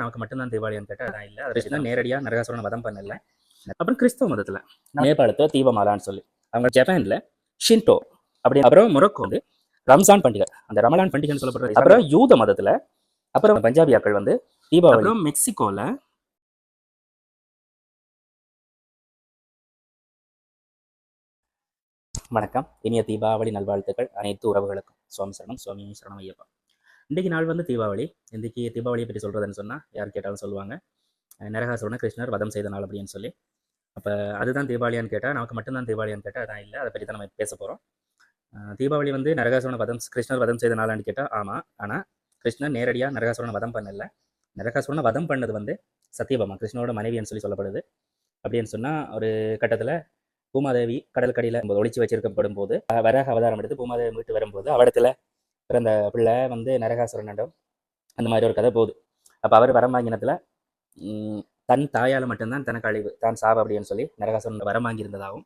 நமக்கு மட்டும்தான் தீபாவளின்னு கேட்டால் அதான் இல்லை. அது தான் நேரடியாக நரகாசுரனை வதம் பண்ணல. அப்புறம் கிறிஸ்தவ மதத்தில் நேபாளத்தை தீபமாலான்னு சொல்லி, அவங்க ஜப்பானில் ஷின்டோ அப்படி, அப்புறம் மொரோக்கோ வந்து ரம்ஜான் பண்டிகை, அந்த ரமலான் பண்டிகைன்னு சொல்லப்படுறது. அப்புறம் யூத மதத்தில், அப்புறம் பஞ்சாபியாக்கள் வந்து தீபாவளி. அப்புறம் மெக்சிகோவில் வணக்கம், இனிய தீபாவளி நல்வாழ்த்துக்கள் அனைத்து உறவுகளுக்கும். சுவாமி சரணம், சுவாமி சரணம் ஐயப்பா. இன்றைக்கு நாள் வந்து தீபாவளி. இன்றைக்கி தீபாவளியை பற்றி சொல்கிறதுன்னு சொன்னால் யார் கேட்டாலும் சொல்லுவாங்க நரகாசுரனை கிருஷ்ணர் வதம் செய்த நாள் அப்படின்னு சொல்லி. அப்போ அதுதான் தீபாவளியான்னு கேட்டால் நமக்கு மட்டும்தான் தீபாவளியான்னு கேட்டால் அதான் இல்லை. அதை பற்றி தான் நம்ம பேச போகிறோம். தீபாவளி வந்து நரகாசுரனை கிருஷ்ணர் வதம் செய்த நாளான்னு கேட்டால் ஆமாம். ஆனால் கிருஷ்ணர் நேரடியாக நரகாசுரனை வதம் பண்ணல. நரகாசுரனை வதம் பண்ணது வந்து சத்தியபாமா, கிருஷ்ணனோட மனைவின்னு சொல்லி சொல்லப்படுது. அப்படின்னு சொன்னால் ஒரு கட்டத்தில் பூமாதேவி கடற்கடியில் ஒளிச்சு வச்சிருக்கப்படும் போது வராக அவதாரம் எடுத்து பூமாதேவி மீட்டு வரும்போது அவடத்தில் பிறந்த பிள்ளை வந்து நரகாசுரனிடம் அந்த மாதிரி ஒரு கதை போகுது. அப்போ அவர் வரம் வாங்கினத்தில் தன் தாயால் மட்டும்தான் தனக்கு அழிவு, தான் சாவு அப்படின்னு சொல்லி நரகாசுரன் வரம் வாங்கியிருந்ததாகவும்,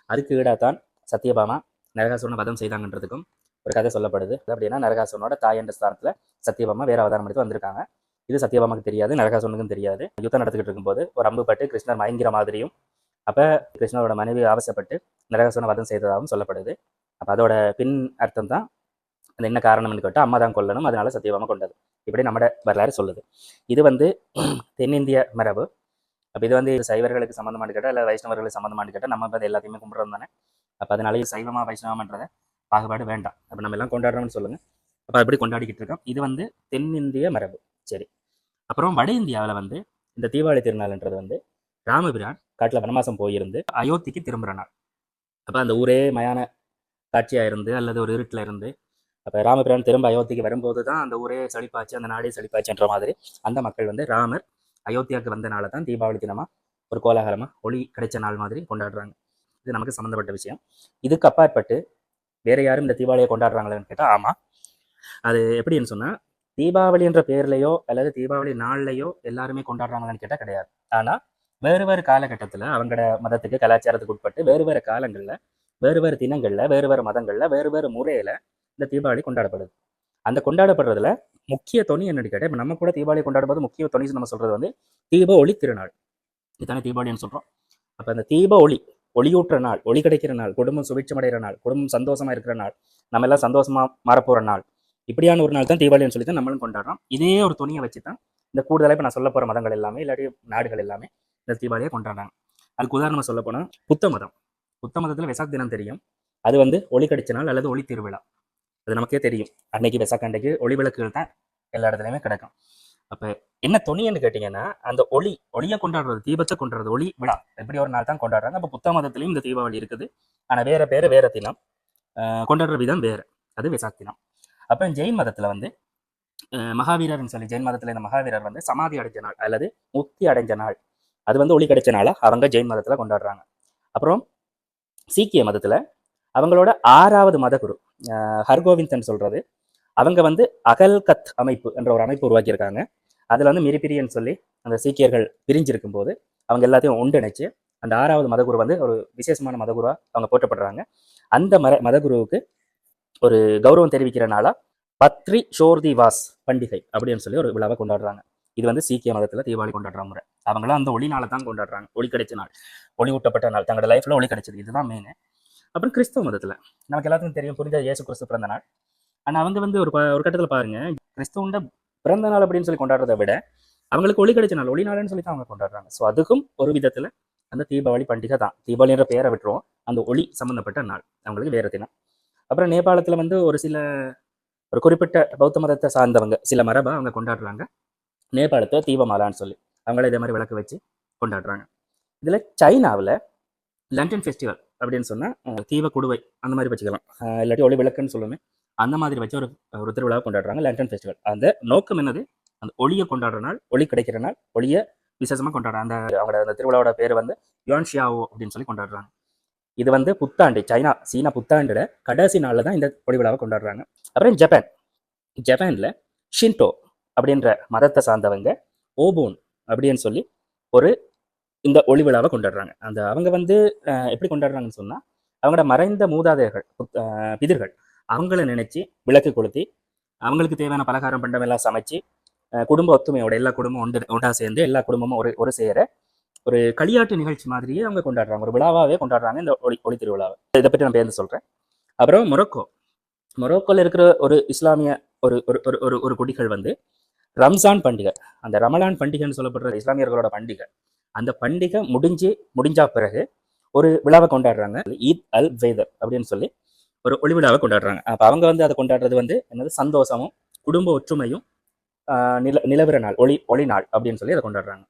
அதுக்கு ஈடாக தான் சத்தியபாமா நரகாசுரனை வதம் செய்தாங்கன்றதுக்கும் ஒரு கதை சொல்லப்படுது. அப்படின்னா நரகாசுரனோட தாய் என்ற ஸ்தானத்தில் சத்தியபாமா வேற அவதாரம் எடுத்து வந்திருக்காங்க. இது சத்தியபாமாக்கு தெரியாது, நரகாசுரனுக்கும் தெரியாது. யுத்தம் நடத்திக்கிட்டு இருக்கும்போது ஒரு அம்பு பட்டு கிருஷ்ணர் மயங்கிற மாதிரியும், அப்போ கிருஷ்ணரோட மனைவி ஆசைப்பட்டு நரகாசுரனை வதம் செய்ததாகவும் சொல்லப்படுது. அப்போ அதோட பின் அர்த்தம் தான் அந்த என்ன காரணம்னு கேட்டால் அம்மா தான் கொல்லணும், அதனால சத்தியபாமா கொண்டது. இப்படி நம்மட வரலாறு சொல்லுது. இது வந்து தென்னிந்திய மரபு. அப்போ இது வந்து சைவர்களுக்கு சம்மந்தமானு கேட்டால் இல்லை வைஷ்ணவர்களுக்கு சம்மந்தமானு கேட்டால் நம்ம இப்போ எல்லாத்தையுமே கும்பிட்றோம் தானே. அப்போ அதனால சைவமா வைஷ்ணவம்ன்றதை பாகுபாடு வேண்டாம். அப்போ நம்ம எல்லாம் கொண்டாடுறோம்னு சொல்லுங்கள். அப்போ அப்படி கொண்டாடிக்கிட்டு இருக்கோம். இது வந்து தென்னிந்திய மரபு. சரி, அப்புறம் வட இந்தியாவில் வந்து இந்த தீபாவளி திருநாள்ன்றது வந்து ராமபிரான் காட்டில் வனவாசம் போயிருந்து அயோத்திக்கு திரும்புகிற நாள். அப்போ அந்த ஊரே மயான காட்சியாக இருந்து அல்லது ஒரு இருட்டில் இருந்து அப்போ ராமபிரான் திரும்ப அயோத்திக்கு வரும்போது தான் அந்த ஊரே செழிப்பாச்சு, அந்த நாடே செழிப்பாச்சுன்ற மாதிரி அந்த மக்கள் வந்து ராமர் அயோத்தியாவுக்கு வந்த நாளை தான் தீபாவளி தினமாக ஒரு கோலாகலமாக ஒளி கிடைச்ச நாள் மாதிரி கொண்டாடுறாங்க. இது நமக்கு சம்மந்தப்பட்ட விஷயம். இதுக்கு அப்பாற்பட்டு வேற யாரும் இந்த தீபாவளியை கொண்டாடுறாங்களேன்னு கேட்டால் ஆமாம். அது எப்படின்னு சொன்னால் தீபாவளி என்ற பேர்லையோ அல்லது தீபாவளி நாள்லையோ எல்லாருமே கொண்டாடுறாங்களான்னு கேட்டால் கிடையாது. ஆனால் வேறு வேறு காலகட்டத்தில் அவங்களோட மதத்துக்கு கலாச்சாரத்துக்கு உட்பட்டு வேறு வேறு காலங்களில் வேறு வேறு தினங்களில் வேறு வேறு மதங்களில் வேறு வேறு முறையில் இந்த தீபாவளி கொண்டாடப்படுது. அந்த கொண்டாடப்படுறதுல முக்கிய தொனி என்னன்னு கேட்டால், இப்போ நம்ம கூட தீபாவளி கொண்டாடும்போது முக்கிய தொனி நம்ம சொல்கிறது வந்து தீப ஒளி திருநாள். இதுதானே தீபாவளின்னு சொல்கிறோம். அப்போ அந்த தீப ஒளி, ஒளியூட்டுற நாள், ஒளி கிடைக்கிற நாள், குடும்பம் சுபிட்சமடைகிற நாள், குடும்பம் சந்தோஷமாக இருக்கிற நாள், நம்ம எல்லாம் சந்தோஷமாக மாறப்போகிற நாள், இப்படியான ஒரு நாள் தான் தீபாவளின்னு சொல்லி தான் நம்மளும் கொண்டாடுறோம். இதே ஒரு துணியை வச்சு தான் இந்த கூடுதலாக இப்போ நான் சொல்ல போகிற மதங்கள் எல்லாமே இல்லாட்டி நாடுகள் எல்லாமே இந்த தீபாவளியை கொண்டாடுறாங்க. அதுக்கு உதாரணமாக சொல்ல போனால் புத்த மதம். புத்த மதத்தில் வெசாக் தினம் தெரியும். அது வந்து ஒளி கிடைச்ச நாள் அல்லது ஒளி திருவிழா. அது நமக்கே தெரியும். அன்னைக்கு வெசாக் அன்னைக்கு ஒளி விளக்குகள் தான் எல்லா இடத்துலையுமே கிடைக்கும். அப்போ என்ன துணின்னு கேட்டிங்கன்னா அந்த ஒளியை கொண்டாடுறது, தீபத்தை கொண்டாடுறது, ஒளி விழா எப்படி ஒரு நாள் தான் கொண்டாடுறாங்க. அப்போ புத்த மதத்துலையும் இந்த தீபாவளி இருக்குது. ஆனால் வேற பேர் வேற தினம், கொண்டாடுற விதம் வேறு. அது வெசாக் தினம். அப்போ ஜெயின் மதத்தில் வந்து மகாவீரர்னு சொல்லி ஜெயின் மதத்தில் இந்த மகாவீரர் வந்து சமாதி அடைஞ்ச நாள் அல்லது முக்தி அடைஞ்ச நாள், அது வந்து ஒளி கிடைச்ச நாளா அவங்க ஜெயின் மதத்தில் கொண்டாடுறாங்க. அப்புறம் சீக்கிய மதத்தில் அவங்களோட 6வது மதகுரு ஹர்கோவிந்தன் சொல்றது, அவங்க வந்து அகல்கத் அமைப்பு என்ற ஒரு அமைப்பு உருவாக்கியிருக்காங்க. அதில் வந்து மிரிபிரியன்னு சொல்லி அந்த சீக்கியர்கள் பிரிஞ்சிருக்கும் போது அவங்க எல்லாத்தையும் ஒன்றிணைச்சு அந்த 6வது மதகுரு வந்து ஒரு விசேஷமான மதகுருவா அவங்க போற்றப்படுறாங்க. அந்த மதகுருவுக்கு ஒரு கௌரவம் தெரிவிக்கிற நாளா பத்ரி ஷோர்தி வாஸ் பண்டிகை அப்படின்னு சொல்லி ஒரு விழாவை கொண்டாடுறாங்க. இது வந்து சீக்கிய மதத்தில் தீபாவளி கொண்டாடுற முறை. அவங்களும் அந்த ஒளி நாளை தான் கொண்டாடுறாங்க. ஒளி கிடைச்ச நாள், ஒளி ஊட்டப்பட்ட நாள், தங்களோட லைஃப்ல ஒளி கிடைச்சது, இதுதான் மெயின். அப்புறம் கிறிஸ்தவ மதத்தில் நமக்கு எல்லாத்துக்கும் தெரியும் புனித இயேசு கிறிஸ்து பிறந்த நாள். ஆனால் அவங்க வந்து ஒரு கட்டத்தில் பாருங்க, கிறிஸ்துவண்ட பிறந்த நாள் அப்படின்னு சொல்லி கொண்டாடுறதை விட அவங்களுக்கு ஒளி கிடைச்ச நாள், ஒளி நாள்னு சொல்லி தான் அவங்க கொண்டாடுறாங்க. ஸோ அதுக்கும் ஒரு விதத்தில் அந்த தீபாவளி பண்டிகை தான். தீபாவளி என்ற பெயரை விட்டுருவோம், அந்த ஒளி சம்மந்தப்பட்ட நாள் அவங்களுக்கு வேறு தினம். அப்புறம் நேபாளத்தில் வந்து ஒரு குறிப்பிட்ட பௌத்த மதத்தை சார்ந்தவங்க சில மரபை அவங்க கொண்டாடுறாங்க. நேபாளத்தை தீபமாலான்னு சொல்லி அவங்கள இதே மாதிரி விளக்கு வச்சு கொண்டாடுறாங்க. இதில் சைனாவில் லண்டன் ஃபெஸ்டிவல் அப்படின்னு சொன்னால் தீப குடுவை அந்த மாதிரி வச்சுக்கலாம், இல்லாட்டி ஒளி விளக்குன்னு சொல்லுவேன், அந்த மாதிரி வச்சு ஒரு திருவிழாவை கொண்டாடுறாங்க, லண்டன் ஃபெஸ்டிவல். அந்த நோக்கம் என்னது, அந்த ஒளியை கொண்டாடுற நாள், ஒளி கிடைக்கிற நாள், ஒளியை விசேஷமாக கொண்டாடுறாங்க. அவங்களோட அந்த திருவிழாவோட பேர் வந்து யுவான்ஷியாவோ அப்படின்னு சொல்லி கொண்டாடுறாங்க. இது வந்து புத்தாண்டு, சீனா புத்தாண்டோட கடைசி நாளில் தான் இந்த ஒளி விழாவை கொண்டாடுறாங்க. அப்புறம் ஜப்பானில் ஷின்டோ அப்படின்ற மதத்தை சார்ந்தவங்க ஓபோன் அப்படின்னு சொல்லி ஒரு இந்த ஒளி விழாவை கொண்டாடுறாங்க. அவங்க வந்து எப்படி கொண்டாடுறாங்கன்னு சொன்னால் அவங்களோட மறைந்த மூதாதையர்கள், பிதர்கள், அவங்கள நினைச்சு விளக்கு கொளுத்தி அவங்களுக்கு தேவையான பலகாரம் பண்டம் எல்லாம் சமைச்சு குடும்ப ஒத்துமையோட எல்லா குடும்பம் ஒன்றா சேர்ந்து எல்லா குடும்பமும் ஒரு சேர ஒரு களியாட்டு நிகழ்ச்சி மாதிரியே அவங்க கொண்டாடுறாங்க, ஒரு விழாவாகவே கொண்டாடுறாங்க இந்த ஒளி திருவிழாவை. இதை பற்றி நான் பேருந்து சொல்கிறேன். அப்புறம் மொரோக்கோவில் இருக்கிற ஒரு இஸ்லாமிய ஒரு ஒரு ஒரு ஒரு குடிகள் வந்து ரம்ஜான் பண்டிகை, அந்த ரமலான் பண்டிகைன்னு சொல்லப்படுற இஸ்லாமியர்களோட பண்டிகை, அந்த பண்டிகை முடிஞ்சா பிறகு ஒரு விழாவை கொண்டாடுறாங்க, ஈத் அல் வேதர் அப்படின்னு சொல்லி ஒரு ஒளி விழாவை கொண்டாடுறாங்க. அப்போ அவங்க வந்து அதை கொண்டாடுறது வந்து என்னது, சந்தோஷமும் குடும்ப ஒற்றுமையும் நிலவர நாள், ஒளி நாள் அப்படின்னு சொல்லி அதை கொண்டாடுறாங்க.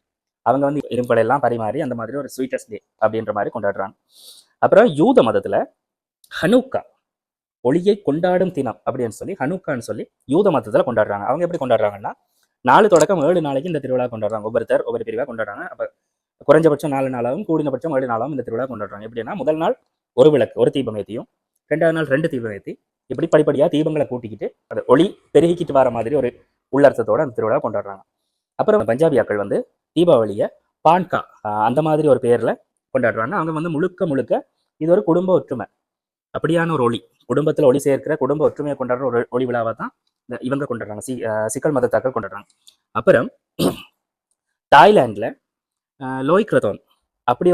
அவங்க வந்து இரும்பலை எல்லாம் பரிமாறி அந்த மாதிரி ஒரு ஸ்வீட்டஸ்ட் டே அப்படின்ற மாதிரி கொண்டாடுறாங்க. அப்புறம் யூத மதத்துல ஹனுக்கா, ஒளியை கொண்டாடும் தினம் அப்படின்னு சொல்லி ஹனுக்கான்னு சொல்லி யூத மதத்துல கொண்டாடுறாங்க. அவங்க எப்படி கொண்டாடுறாங்கன்னா 4 தொடக்கம் 7 நாளைக்கு இந்த திருவிழா கொண்டாடுறாங்க. ஒவ்வொரு பிரிவாக கொண்டாடுறாங்க. அப்போ குறைஞ்சபட்சம் 4 நாளாகவும் கூடினபட்சம் 7 நாளாகவும் இந்த திருவிழா கொண்டாடுறாங்க. எப்படின்னா முதல் நாள் ஒரு விளக்கு, ஒரு தீபம் ஏற்றியும், 2வது நாள் 2 தீபம் ஏற்றி, இப்படி படிப்படியாக தீபங்களை கூட்டிக்கிட்டு அந்த ஒளி பெருகிக்கிட்டு வர மாதிரி ஒரு உள்ளர்த்தத்தோட அந்த திருவிழா கொண்டாடுறாங்க. அப்புறம் பஞ்சாபியாக்கள் வந்து தீபாவளியை பான்கா அந்த மாதிரி ஒரு பேரில் கொண்டாடுறாங்க. அவங்க வந்து முழுக்க இது ஒரு குடும்ப ஒற்றுமை, அப்படியான ஒரு ஒளி, குடும்பத்தில் ஒளி சேர்க்கிற குடும்ப ஒற்றுமையை கொண்டாடுற ஒரு ஒளி விழாவை தான் இவங்க கொண்டாடுறாங்க, சிக்கல் மதத்தாக்கள் கொண்டாடுறாங்க. அப்புறம் தாய்லாண்டில் லோய் கிரதோன் அப்படி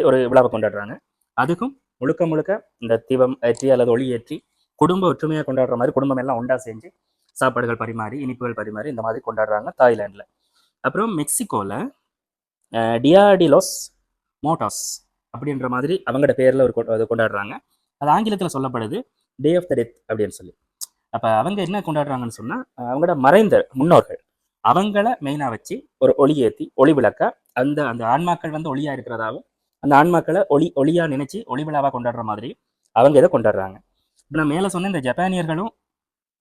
ஒரு விழாவை கொண்டாடுறாங்க. அதுக்கும் முழுக்க இந்த தீபம் ஏற்றி அல்லது ஒளி ஏற்றி குடும்ப ஒற்றுமையை கொண்டாடுற மாதிரி குடும்பம் எல்லாம் ஒன்றா செஞ்சு சாப்பாடுகள் பரிமாறி இனிப்புகள் பரிமாறி இந்த மாதிரி கொண்டாடுறாங்க தாய்லாண்டில். அப்புறம் மெக்சிகோவில் டியாடிலோஸ் மோட்டாஸ் அப்படின்ற மாதிரி அவங்களோட பேரில் ஒரு கொண்டாடுறாங்க. அது ஆங்கிலத்தில் சொல்லப்படுது டே ஆஃப் த டெத் அப்படின்னு சொல்லி. அப்போ அவங்க என்ன கொண்டாடுறாங்கன்னு சொன்னால், அவங்களோட மறைந்த முன்னோர்கள் அவங்கள மெயினாக வச்சு ஒரு ஒளி ஏற்றி ஒளி விளக்க அந்த ஆன்மாக்கள் வந்து ஒளியாக இருக்கிறதாவும் அந்த ஆன்மாக்களை ஒளியாக நினைச்சு ஒளி விழாவாக கொண்டாடுற மாதிரி அவங்க இதை கொண்டாடுறாங்க. இப்போ நான் மேலே சொன்ன இந்த ஜப்பானியர்களும்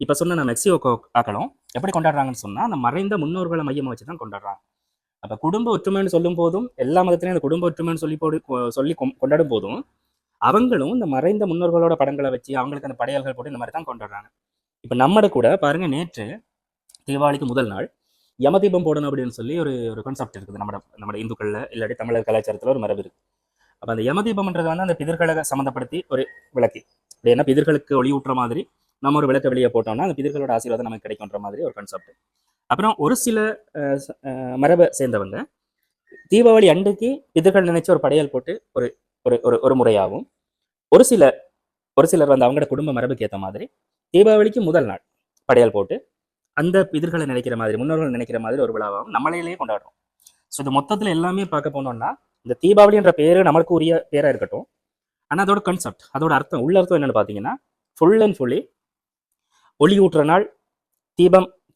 இப்போ சொன்ன நான் மெக்சிகோ ஆக்களும் எப்படி கொண்டாடுறாங்கன்னு சொன்னால், அந்த மறைந்த முன்னோர்களை மையமாக வச்சு தான் கொண்டாடுறாங்க. அப்போ குடும்ப ஒற்றுமைன்னு சொல்லும் போதும் எல்லா மதத்திலையும் அந்த குடும்ப ஒற்றுமைன்னு சொல்லி கொண்டாடும் போதும் அவங்களும் இந்த மறைந்த முன்னோர்களோட படங்களை வச்சு அவங்களுக்கு அந்த படையல்கள் போட்டு இந்த மாதிரி தான் கொண்டாடுறாங்க. இப்போ நம்மட கூட பாருங்க, நேற்று தீபாவளிக்கு முதல் நாள் யமதீபம் போடணும் அப்படின்னு சொல்லி ஒரு கான்செப்ட் இருக்குது நம்ம இந்துக்களில், இல்லாட்டி தமிழர் கலாச்சாரத்தில் ஒரு மரபு இருக்குது. அப்போ அந்த யமதீபம்ன்றது வந்து அந்த பிதர்களை சம்மந்தப்படுத்தி ஒரு விளக்கு, ஏன்னா பிதர்களுக்கு ஒளி ஊட்டுற மாதிரி நம்ம ஒரு விளக்க வெளியே போட்டோம்னா அந்த பிதர்களோட ஆசீர்வாதம் நமக்கு கிடைக்குன்ற மாதிரி ஒரு கான்செப்ட். அப்புறம் ஒரு சில மரபை சேர்ந்தவங்க தீபாவளி அன்றைக்கு பிதர்கள் நினைச்சு ஒரு படையல் போட்டு ஒரு ஒரு முறையாகவும், ஒரு சிலர் வந்து அவங்களோட குடும்ப மரபுக்கு ஏற்ற மாதிரி தீபாவளிக்கு முதல் நாள் படையல் போட்டு அந்த பிதர்களை நினைக்கிற மாதிரி முன்னோர்கள் நினைக்கிற மாதிரி ஒரு விழாவாகவும் நம்மளையிலேயே கொண்டாடுறோம். ஸோ இது மொத்தத்தில் எல்லாமே பார்க்க போனோம்னா இந்த தீபாவளின்ற பேரு நம்மளுக்கு உரிய பேராக இருக்கட்டும், ஆனால் அதோட கான்செப்ட், அதோட அர்த்தம், உள்ள அர்த்தம் என்னன்னு பார்த்தீங்கன்னா ஃபுல் அண்ட் ஃபுல்லி ஒளி ஊட்டுற நாள்,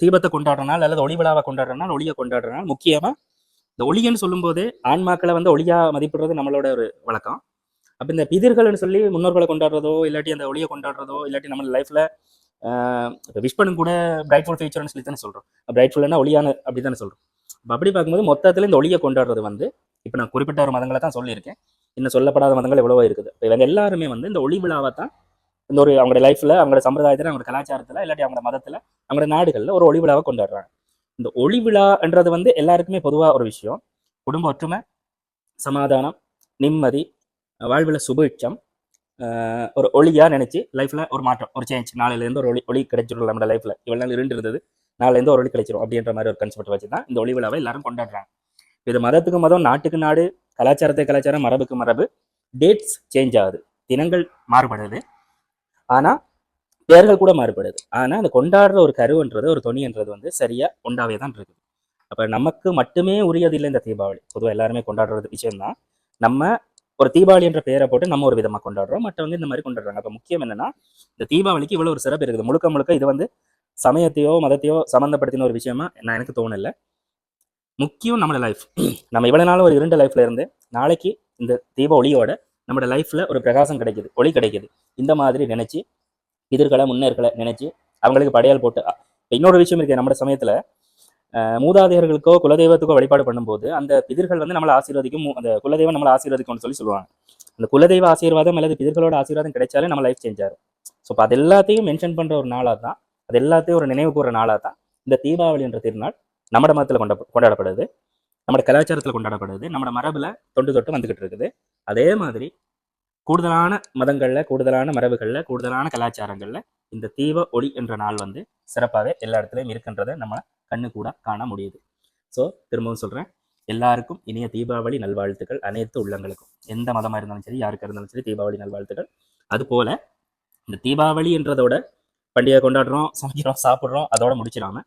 தீபத்தை கொண்டாடுற நாள் அல்லது ஒளி விழாவை கொண்டாடுற நாள், ஒளியை கொண்டாடுற நாள். முக்கியமாக இந்த ஒளியன்னு சொல்லும்போது ஆன்மாக்களை வந்து ஒளியாக மதிப்பிடுறது நம்மளோட ஒரு வழக்கம். அப்போ இந்த பிதிர்கள்னு சொல்லி முன்னோர்களை கொண்டாடுறதோ இல்லாட்டி அந்த ஒளியை கொண்டாடுறதோ இல்லாட்டி நம்ம லைஃப்பில் இப்போ விஷ் பண்ணும் கூட பிரைட்ஃபுல் ஃபியூச்சர்னு சொல்லி தானே சொல்கிறோம். பிரைட்ஃபுல்னா ஒளியான அப்படி தானே சொல்கிறோம். இப்போ அப்படி பார்க்கும்போது மொத்தத்தில் இந்த ஒளியை கொண்டாடுறது வந்து இப்போ நான் குறிப்பிட்ட ஒரு மதங்களை தான் சொல்லியிருக்கேன், இன்னும் சொல்லப்படாத மதங்கள் எவ்வளவோ இருக்குது. இப்போ இவங்க எல்லாருமே வந்து இந்த ஒளி விழாவை தான் இந்த ஒரு அவங்களோட லைஃப்பில், அவங்களோட சம்பிரதாயத்தில், அவங்களோட கலாச்சாரத்தில் இல்லாட்டி அவங்களோட மதத்தில், அவங்களோட நாடுகளில் ஒரு ஒளி விழாவை கொண்டாடுறாங்க. இந்த ஒளி விழான்றது வந்து எல்லாருக்குமே பொதுவாக ஒரு விஷயம். குடும்ப ஒற்றுமை, சமாதானம், நிம்மதி, வாழ்வில் சுபிட்சம், ஒரு ஒளியாக நினச்சி லைஃப்பில் ஒரு மாற்றம், ஒரு சேஞ்ச், நாளையிலேருந்து ஒரு ஒளி கிடைச்சிடும் நம்ம லைஃப்பில். இவ்வளோ நாள் இருந்தது, நாளையிலேருந்து ஒரு ஒளி கிடைச்சிடும் அப்படின்ற மாதிரி ஒரு கான்செப்ட் வச்சு தான் இந்த ஒளி விழாவை எல்லாரும் கொண்டாடுறாங்க. இது மதத்துக்கு மதம், நாட்டுக்கு நாடு, கலாச்சாரம், மரபுக்கு மரபு, டேட்ஸ் சேஞ்ச் ஆகுது, தினங்கள் மாறுபடுது, ஆனால் பேர்கள் கூட மாறுபடுது. ஆனால் அந்த கொண்டாடுற ஒரு கருவுன்றது, ஒரு தொனின்றது வந்து சரியாக ஒன்றாவே தான் இருக்குது. அப்போ நமக்கு மட்டுமே உரியது இல்லை இந்த தீபாவளி, பொதுவாக எல்லாருமே கொண்டாடுறது விஷயம்தான். நம்ம ஒரு தீபாவளி என்ற பெயரை போட்டு நம்ம ஒரு விதமாக கொண்டாடுறோம், மற்றவங்க இந்த மாதிரி கொண்டாடுறாங்க. அப்போ முக்கியம் என்னன்னா, இந்த தீபாவளிக்கு இவ்வளோ ஒரு சிறப்பு இருக்குது. முழுக்க இது வந்து சமயத்தையோ மதத்தையோ சம்மந்தப்படுத்தின ஒரு விஷயமா நான் எனக்கு தோணலை. முக்கியம் நம்மளோட லைஃப். நம்ம இவ்வளோ நாளும் ஒரு இருண்ட லைஃப்ல இருந்து நாளைக்கு இந்த தீப ஒளியோட நம்மளோட லைஃப்ல ஒரு பிரகாசம் கிடைக்குது, ஒளி கிடைக்குது. இந்த மாதிரி நினைச்சு பிதர்களை முன்னேற்களை நினைச்சு அவங்களுக்கு படையால் போட்டு. இன்னொரு விஷயம் இருக்கு, நம்ம சமயத்துல மூதாதையர்களுக்கோ குலதெய்வத்துக்கோ வழிபாடு பண்ணும்போது அந்த பிதர்கள் வந்து நம்மளை ஆசீர்வதிக்கும், அந்த குலதெய்வம் நம்மளை ஆசீர்வதிக்கும்னு சொல்லி சொல்லுவாங்க. அந்த குலதெய்வ ஆசீர்வாதம் அல்லது பிதர்களோட ஆசீர்வாதம் கிடைச்சாலே நம்ம லைஃப் சேஞ்ச் ஆகும். ஸோ அது எல்லாத்தையும் மென்ஷன் பண்ற ஒரு நாளாக தான், அது எல்லாத்தையும் ஒரு நினைவு கூற நாளாக தான் இந்த தீபாவளி என்ற திருநாள் நம்ம மதத்தில் கொண்டாடப்படுது, நம்ம கலாச்சாரத்தில் கொண்டாடப்படுது, நம்ம மரபுல தொட்டு வந்துகிட்டு இருக்குது. அதே மாதிரி கூடுதலான மதங்கள்ல, கூடுதலான மரபுகள்ல, கூடுதலான கலாச்சாரங்கள்ல இந்த தீப ஒளி என்ற நாள் வந்து சிறப்பாகவே எல்லா இடத்துலையும் இருக்குன்றதை நம்ம கண்ணு கூட காண முடியுது. ஸோ திரும்பவும் சொல்கிறேன், எல்லாருக்கும் இனிய தீபாவளி நல்வாழ்த்துக்கள். அனைத்து உள்ளங்களுக்கும், எந்த மதமாக இருந்தாலும் சரி, யாருக்காக இருந்தாலும் சரி, தீபாவளி நல்வாழ்த்துக்கள். அதுபோல் இந்த தீபாவளின்றதோட பண்டிகை கொண்டாடுறோம், சமைக்கிறோம், சாப்பிட்றோம், அதோட முடிச்சிடாம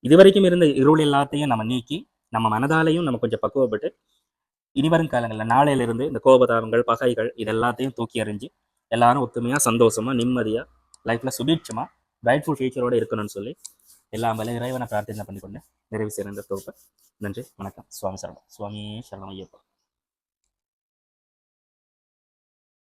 இதுவரைக்கும் இருந்த இருள் எல்லாத்தையும் நம்ம நீக்கி நம்ம மனதாலையும் நம்ம கொஞ்சம் பக்குவப்பட்டு இனிவரும் காலங்களில் நாளையிலிருந்து இந்த கோபதாபங்கள், பகைகள் இது எல்லாத்தையும் தூக்கி எறிஞ்சு எல்லாரும் ஒத்துமையாக, சந்தோஷமாக, நிம்மதியாக, லைஃப்பில் சுபீட்சமாக, பிரைட்ஃபுல் ஃபியூச்சரோடு இருக்கணும்னு சொல்லி எல்லாம் வல்ல இறைவனை பிரார்த்தனை பண்ணிக்கொண்டு நிறைவு செய்கிற இந்த தொகுப்பை. நன்றி, வணக்கம். சுவாமி சரணம். சுவாமி சரணம் ஐயப்பா.